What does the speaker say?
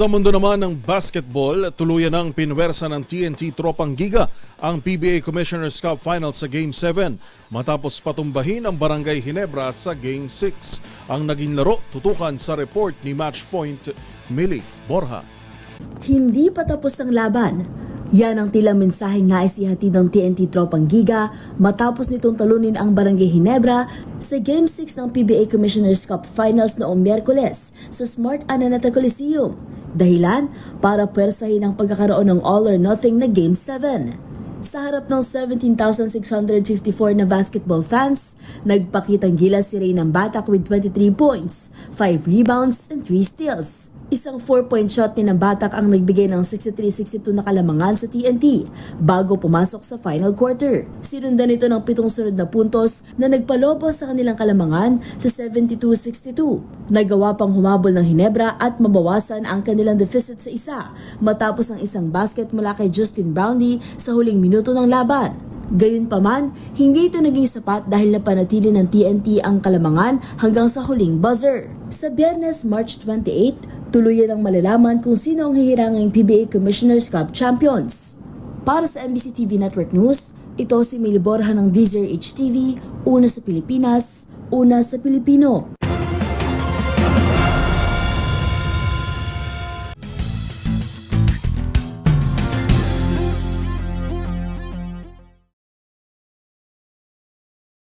Sa mundo naman ng basketball, tuluyan ng pinwersa ng TNT Tropang Giga ang PBA Commissioner's Cup Final sa Game 7 matapos patumbahin ang Barangay Ginebra sa Game 6. Ang naging laro tutukan sa report ni Matchpoint Millie Borja. Hindi pa tapos ang laban. Yan ang tila mensaheng nais ihatid ng TNT Tropang Giga matapos nitong talunin ang Barangay Ginebra sa Game 6 ng PBA Commissioner's Cup Finals noong Miyerkules sa Smart Araneta Coliseum. Dahilan para puwersahin ang pagkakaroon ng all or nothing na Game 7. Sa harap ng 17,654 na basketball fans, nagpakitang gilas si Reynang Batak with 23 points, 5 rebounds and 3 steals. Isang 4-point shot ni Batak ang nagbigay ng 63-62 na kalamangan sa TNT bago pumasok sa final quarter. Sinundan ito ng 7 sunod na puntos na nagpalobos sa kanilang kalamangan sa 72-62. Nagawa pang humabol ng Ginebra at mabawasan ang kanilang deficit sa isa matapos ang isang basket mula kay Justin Brownlee sa huling minuto ng laban. Gayunpaman, hindi ito naging sapat dahil napanatili ng TNT ang kalamangan hanggang sa huling buzzer. Sa Biyernes, March 28, tuluyan ang malalaman kung sino ang hihiranging PBA Commissioner's Cup Champions. Para sa MBC TV Network News, ito si Millie Borja ng DZRH TV, una sa Pilipinas, una sa Pilipino.